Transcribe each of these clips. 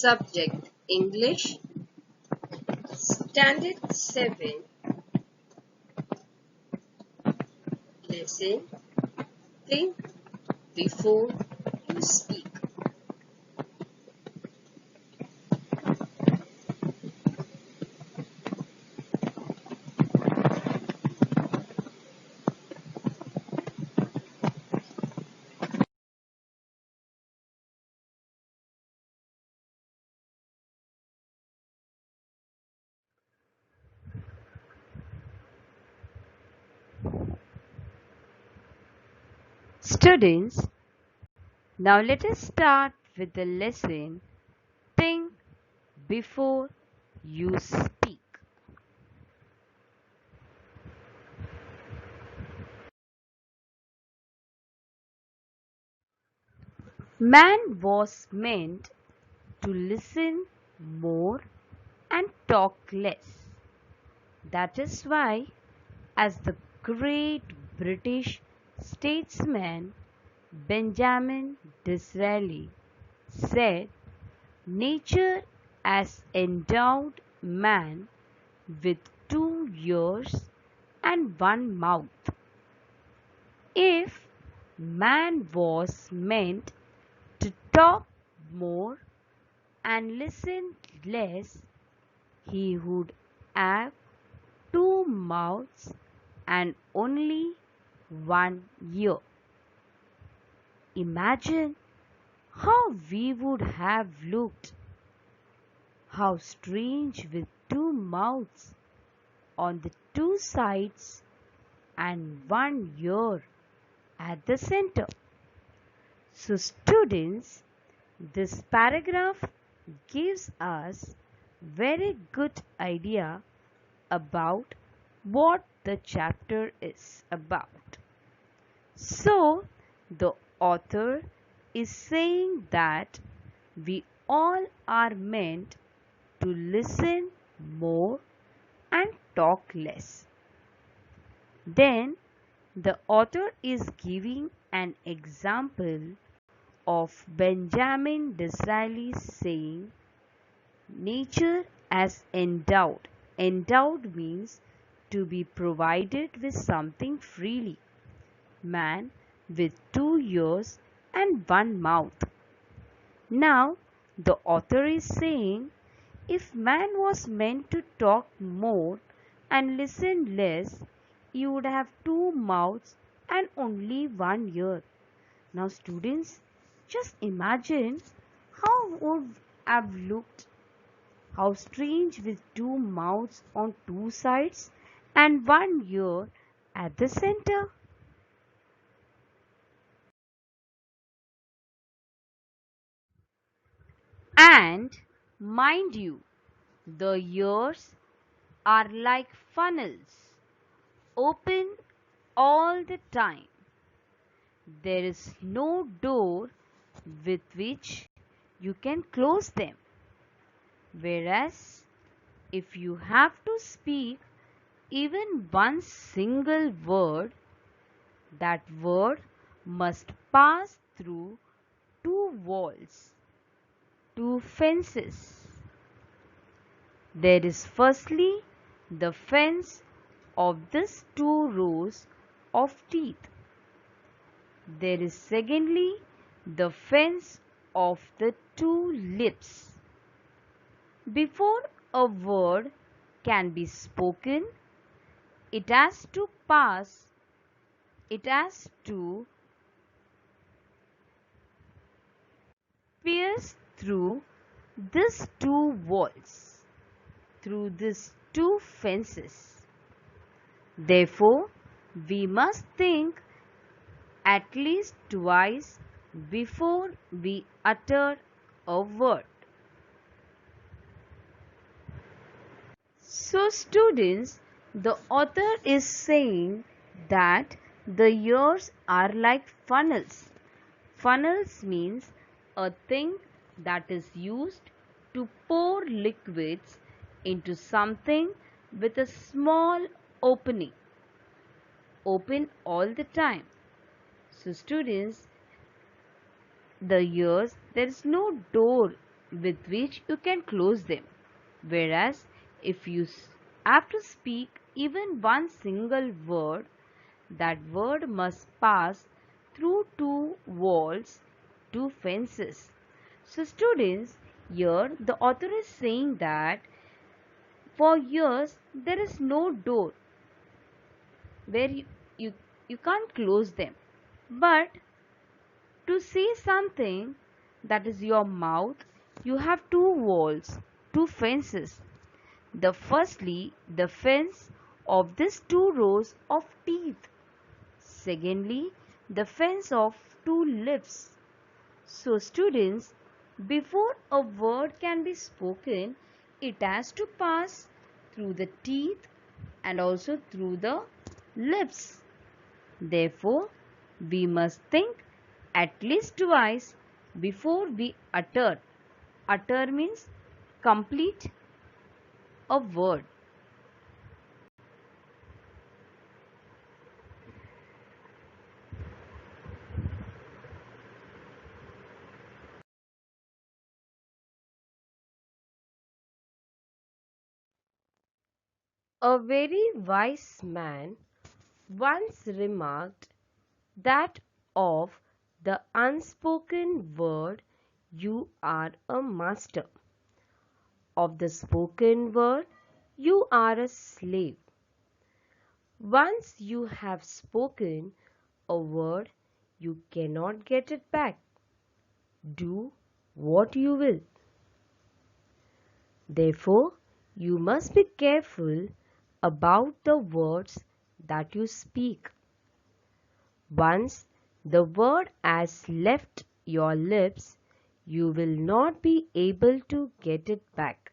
Subject English Standard 7 Lesson Think before you speak. Students, now let us start with the lesson Think before you speak. Man was meant to listen more and talk less. That is why, as the great British statesman Benjamin Disraeli said, nature has endowed man with 2 ears and 1 mouth. If man was meant to talk more and listen less, he would have 2 mouths and only 1 ear. Imagine how we would have looked. How strange with 2 mouths on the 2 sides and 1 ear at the center. So students, this paragraph gives us very good idea about what the chapter is about. So the author is saying that we all are meant to listen more and talk less. Then the author is giving an example of Benjamin Disraeli saying, nature has endowed. Endowed means to be provided with something freely. Man with 2 ears and 1 mouth. Now, the author is saying, if man was meant to talk more and listen less, he would have 2 mouths and only 1 ear. Now students, just imagine how would have looked. How strange with 2 mouths on 2 sides and 1 ear at the center. And mind you, the ears are like funnels, open all the time. There is no door with which you can close them. Whereas, if you have to speak even one single word, that word must pass through 2 walls, 2 fences. There is firstly the fence of these 2 rows of teeth. There is secondly the fence of the 2 lips. Before a word can be spoken, it has to pierce through these 2 walls, through these 2 fences. Therefore, we must think at least twice before we utter a word. So students, the author is saying that the ears are like funnels. Funnels means a thing that is used to pour liquids into something with a small opening, open all the time. So students, the ears, there is no door with which you can close them. Whereas if you have to speak even one single word, that word must pass through two walls, two fences. So students, here the author is saying that for years there is no door where you, you can't close them. But to say something, that is your mouth, you have two walls, two fences. The fence of these two rows of teeth. Secondly, the fence of two lips. So students, before a word can be spoken, it has to pass through the teeth and also through the lips. Therefore, we must think at least twice before we utter. Utter means complete a word. A very wise man once remarked that of the unspoken word you are a master. Of the spoken word you are a slave. Once you have spoken a word, you cannot get it back. Do what you will. Therefore, you must be careful about the words that you speak. Once the word has left your lips, you will not be able to get it back.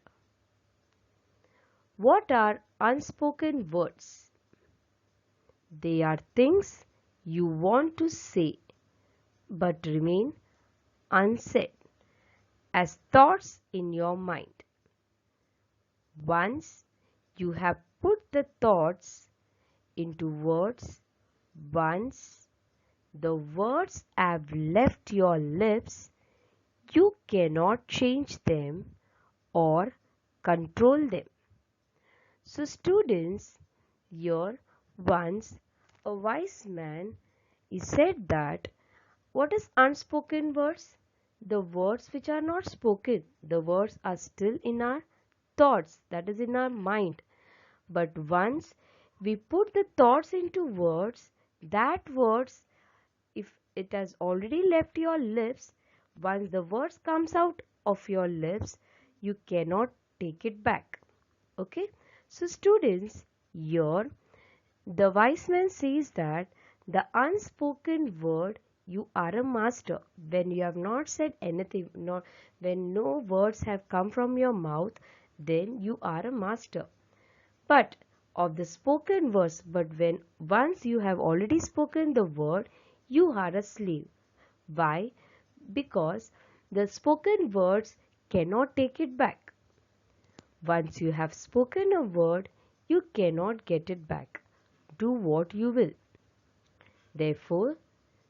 What are unspoken words? They are things you want to say but remain unsaid as thoughts in your mind. Once you have put the thoughts into words, once the words have left your lips, you cannot change them or control them. So students, here once a wise man, he said that what is unspoken words? The words which are not spoken. The words are still in our thoughts, that is in our mind. But once we put the thoughts into words, that words, if it has already left your lips, once the words comes out of your lips, you cannot take it back. Okay? So students, here the wise man says that the unspoken word you are a master. When you have not said anything, when no words have come from your mouth, then you are a master. But of the spoken words, but when once you have already spoken the word, you are a slave. Why? Because the spoken words cannot take it back. Once you have spoken a word, you cannot get it back. Do what you will. Therefore,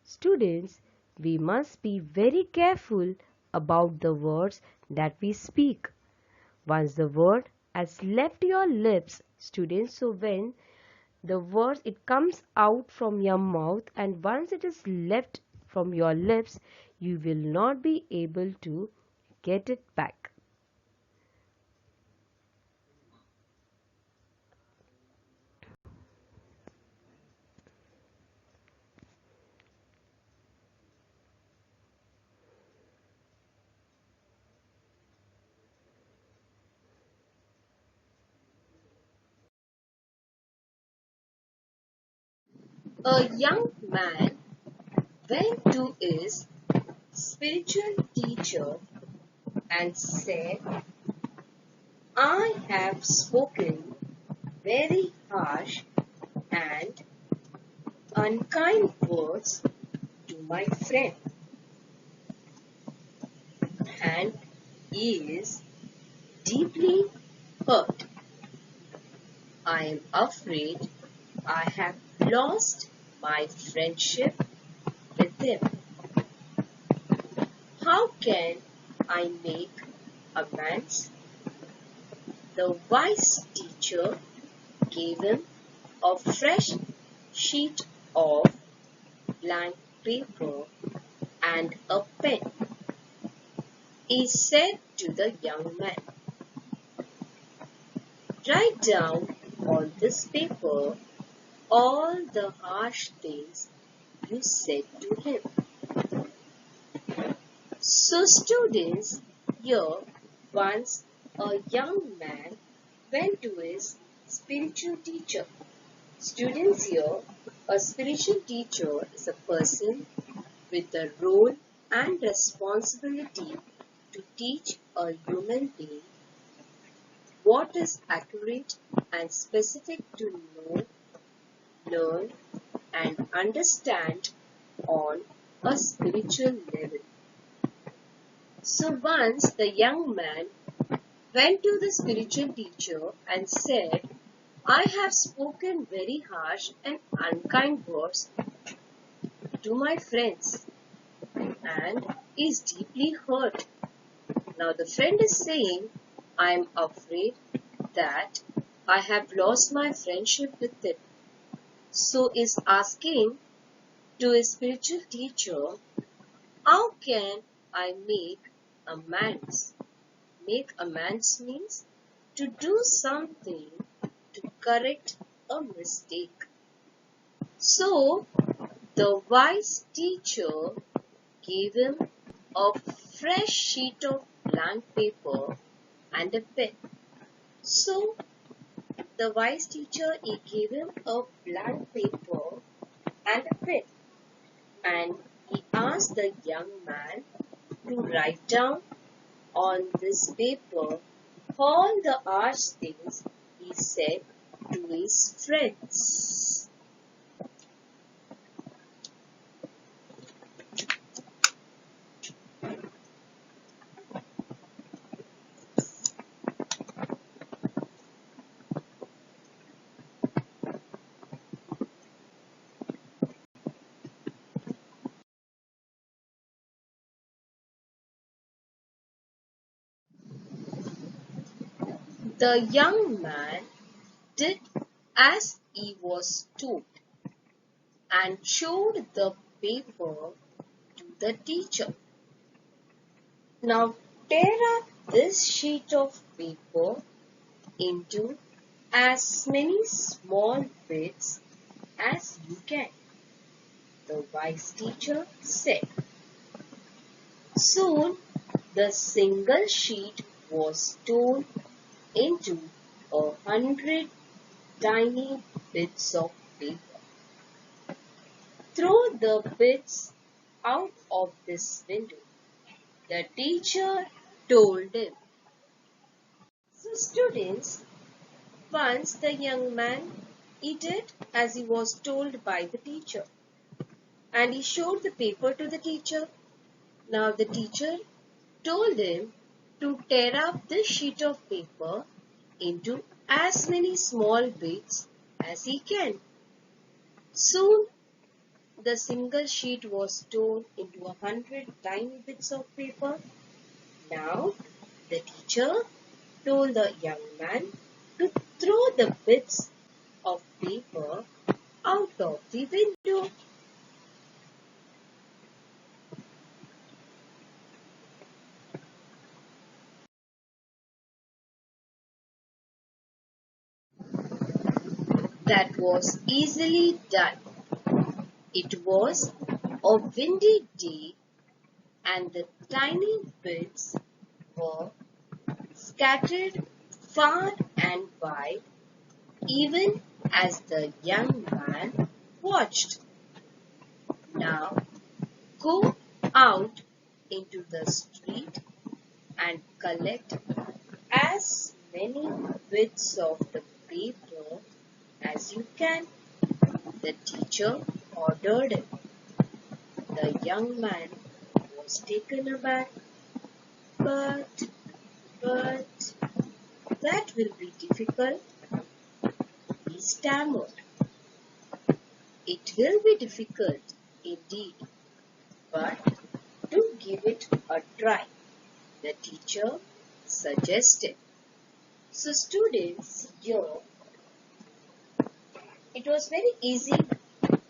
students, we must be very careful about the words that we speak. Once the word has left your lips, students, so when the words it comes out from your mouth and once it is left from your lips, you will not be able to get it back. A young man went to his spiritual teacher and said, I have spoken very harsh and unkind words to my friend, and he is deeply hurt. I am afraid I have lost my friendship with him. How can I make a man's. The wise teacher gave him a fresh sheet of blank paper and a pen. He said to the young man, "Write down on this paper all the harsh things you said to him." So students, here once a young man went to his spiritual teacher. Students, here a spiritual teacher is a person with the role and responsibility to teach a human being what is accurate and specific to know, learn and understand on a spiritual level. So once the young man went to the spiritual teacher and said, "I have spoken very harsh and unkind words to my friends and is deeply hurt. Now the friend is saying, I am afraid that I have lost my friendship with it." So is asking to his spiritual teacher, "How can I make amends?" Make amends means to do something to correct a mistake. So the wise teacher gave him a fresh sheet of blank paper and a pen. So the wise teacher, he gave him a blank paper and a pen, and he asked the young man to write down on this paper all the harsh things he said to his friends. The young man did as he was told and showed the paper to the teacher. Now tear up this sheet of paper into as many small bits as you can, the wise teacher said. Soon the single sheet was torn into 100 tiny bits of paper. "Throw the bits out of this window," the teacher told him. So students, once the young man, he did as he was told by the teacher, and he showed the paper to the teacher. Now the teacher told him to tear up this sheet of paper into as many small bits as he can. Soon the single sheet was torn into 100 tiny bits of paper. Now the teacher told the young man to throw the bits of paper out of the window. That was easily done. It was a windy day and the tiny bits were scattered far and wide even as the young man watched. "Now go out into the street and collect as many bits of the paper as you can," the teacher ordered him. The young man was taken aback. But, but, that will be difficult," he stammered. "It will be difficult indeed, but do give it a try," the teacher suggested. So students, here it was very easy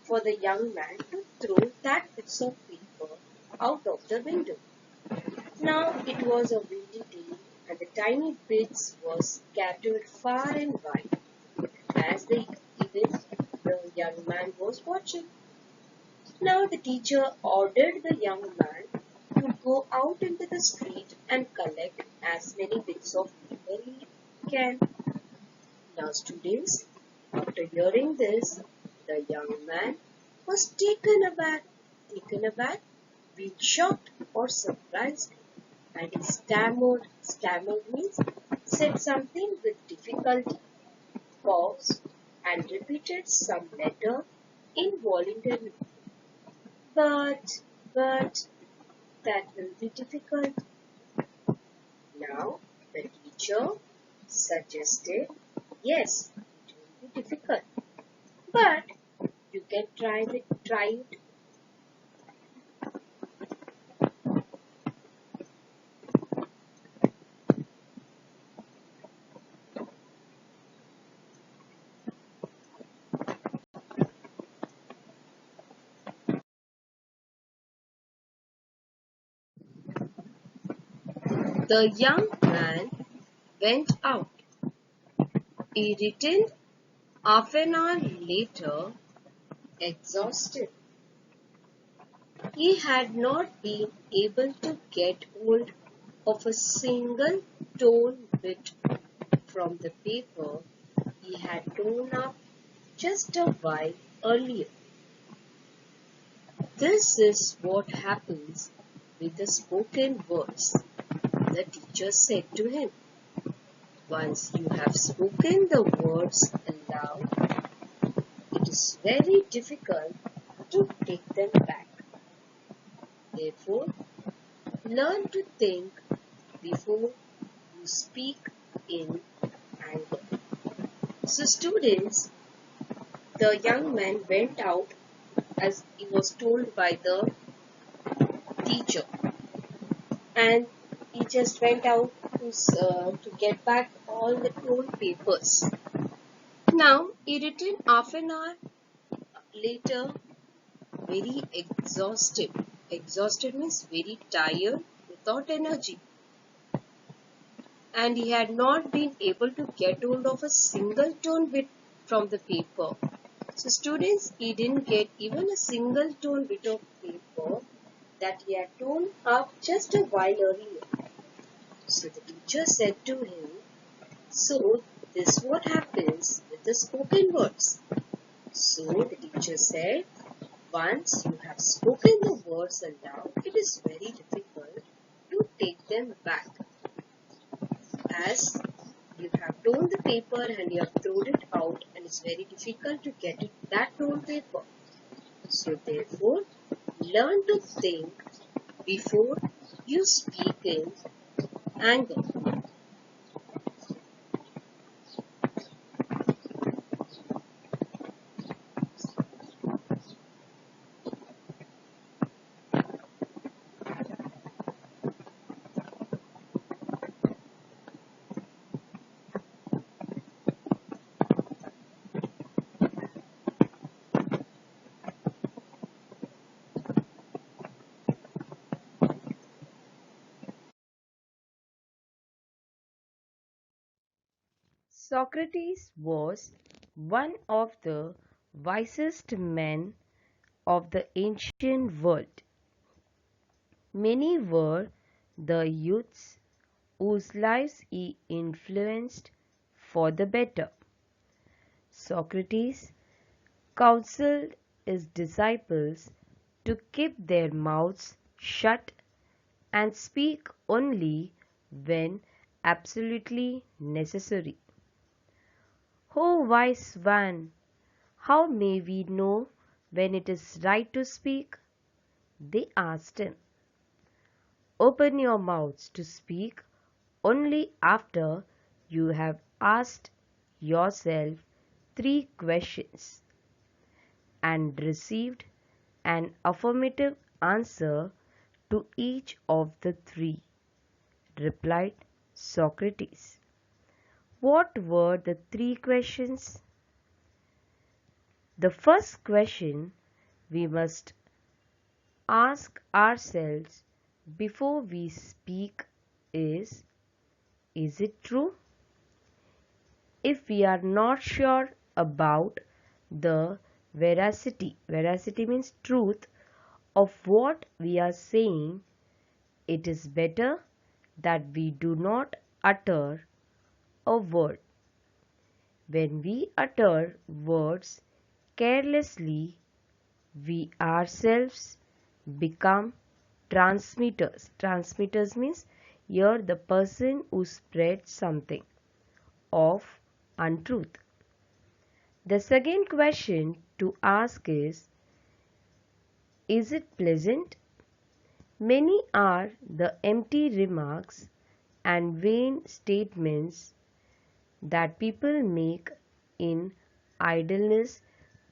for the young man to throw that bits of paper out of the window. Now it was a windy day and the tiny bits were scattered far and wide as even the young man was watching. Now the teacher ordered the young man to go out into the street and collect as many bits of paper he can. Now students, after hearing this, the young man was taken aback. Taken aback, being shocked or surprised, and he stammered. Stammered means said something with difficulty, paused, and repeated some letter involuntarily. But, that will be difficult. Now, the teacher suggested, yes, it will be difficult, but you can try it. The young man went out. He returned half an hour later, exhausted. He had not been able to get hold of a single torn bit from the paper he had torn up just a while earlier. This is what happens with the spoken words, the teacher said to him. Once you have spoken the words aloud, it is very difficult to take them back. Therefore, learn to think before you speak in anger. So students, the young man went out as he was told by the teacher, and he just went out to get back all the torn papers. Now he returned half an hour later, very exhausted. Exhausted means very tired, without energy. And he had not been able to get hold of a single torn bit from the paper. So students, he didn't get even a single torn bit of paper that he had torn up just a while earlier. So the teacher said to him, so this is what happens with the spoken words. So the teacher said, once you have spoken the words aloud, it is very difficult to take them back. As you have torn the paper and you have thrown it out, and it's very difficult to get that torn paper. So therefore, learn to think before you speak in anger. Socrates was one of the wisest men of the ancient world. Many were the youths whose lives he influenced for the better. Socrates counseled his disciples to keep their mouths shut and speak only when absolutely necessary. O wise one, how may we know when it is right to speak? They asked him. Open your mouths to speak only after you have asked yourself 3 questions and received an affirmative answer to each of the 3, replied Socrates. What were the three questions? The first question we must ask ourselves before we speak is it true? If we are not sure about the veracity means truth of what we are saying, it is better that we do not utter a word. When we utter words carelessly, we ourselves become transmitters. Transmitters means you're the person who spreads something of untruth. The second question to ask is it pleasant? Many are the empty remarks and vain statements that people make in idleness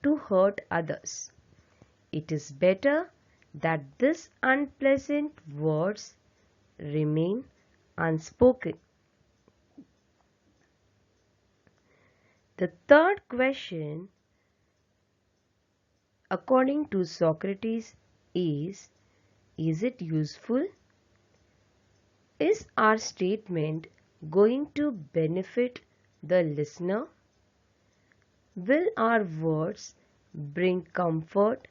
to hurt others. It is better that these unpleasant words remain unspoken. The third question, according to Socrates, is it useful? Is our statement going to benefit the listener? Will our words bring comfort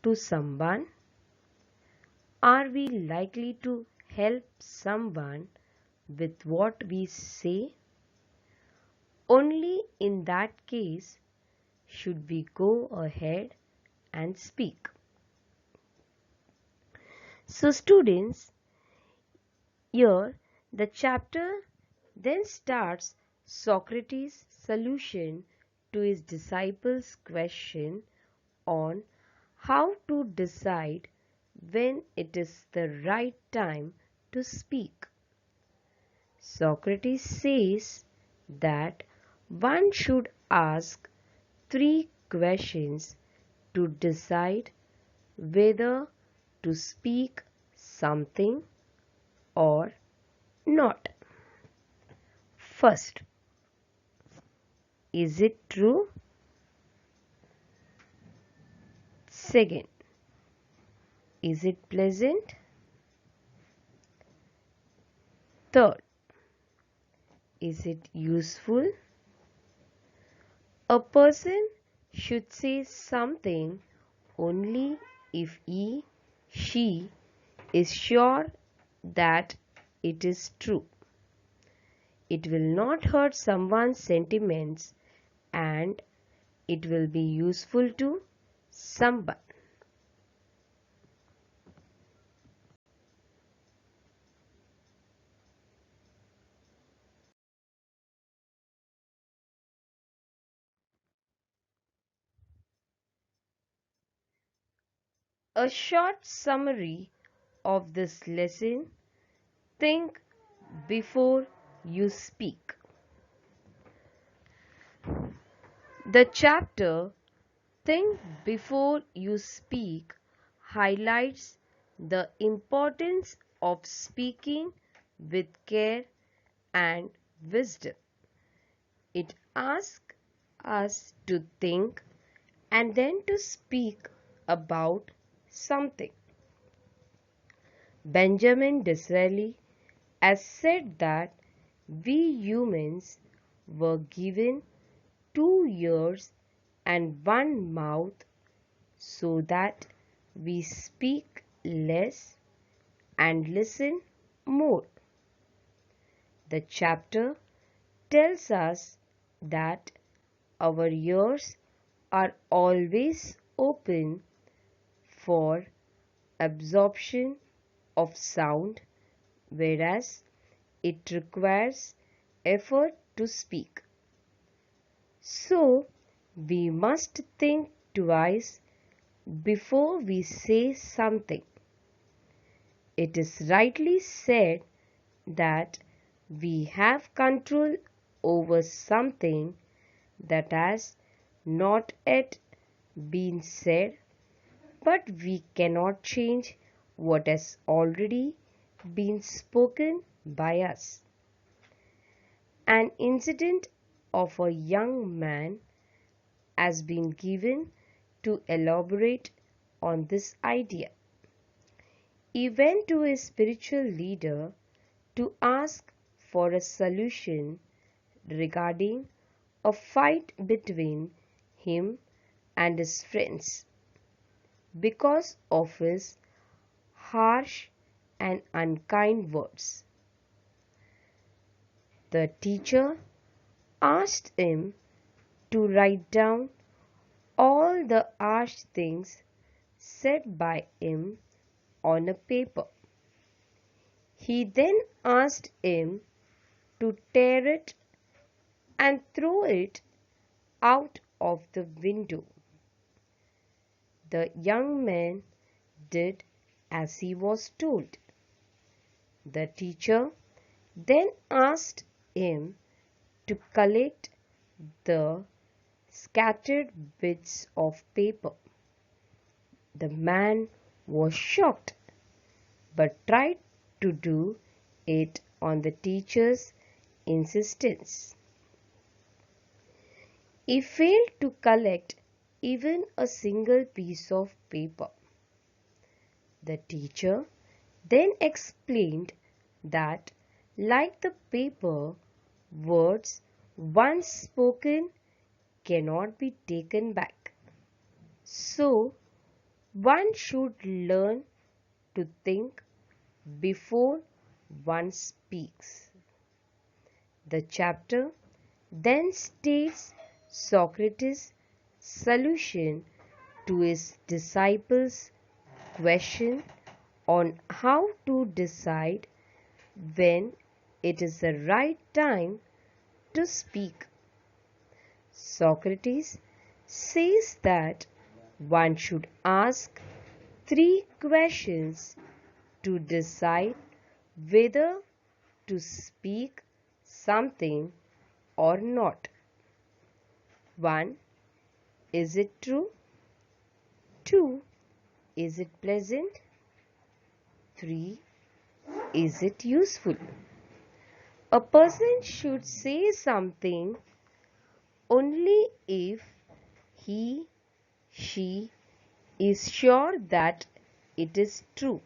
to someone? Are we likely to help someone with what we say? Only in that case should we go ahead and speak. So students, here the chapter then starts Socrates' solution to his disciples' question on how to decide when it is the right time to speak. Socrates says that one should ask three questions to decide whether to speak something or not. First, is it true? Second, is it pleasant? Third, is it useful? A person should say something only if she is sure that it is true. It will not hurt someone's sentiments and it will be useful to someone. A short summary of this lesson: think before you speak. The chapter Think Before You Speak highlights the importance of speaking with care and wisdom. It asks us to think and then to speak about something. Benjamin Disraeli has said that we humans were given 2 ears and 1 mouth so that we speak less and listen more. The chapter tells us that our ears are always open for absorption of sound, whereas it requires effort to speak. So, we must think twice before we say something. It is rightly said that we have control over something that has not yet been said, but we cannot change what has already been spoken by us. An incident of a young man has been given to elaborate on this idea. He went to his spiritual leader to ask for a solution regarding a fight between him and his friends because of his harsh and unkind words. The teacher asked him to write down all the harsh things said by him on a paper. He then asked him to tear it and throw it out of the window. The young man did as he was told. The teacher then asked him to collect the scattered bits of paper. The man was shocked, but tried to do it on the teacher's insistence. He failed to collect even a single piece of paper. The teacher then explained that, like the paper, words once spoken cannot be taken back. So, one should learn to think before one speaks. The chapter then states Socrates' solution to his disciples' question on how to decide when it is the right time to speak. Socrates says that one should ask 3 questions to decide whether to speak something or not. 1. Is it true? 2. Is it pleasant? 3. Is it useful? A person should say something only if she is sure that it is true.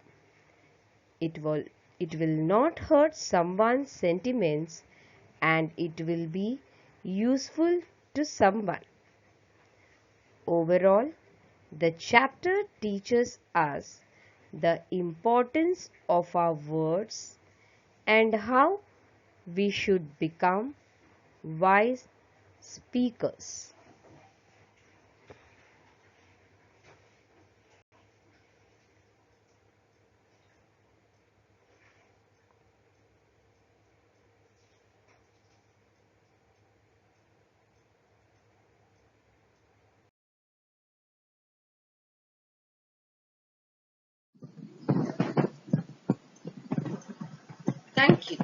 It will not hurt someone's sentiments and it will be useful to someone. Overall, the chapter teaches us the importance of our words and how we should become wise speakers. Thank you.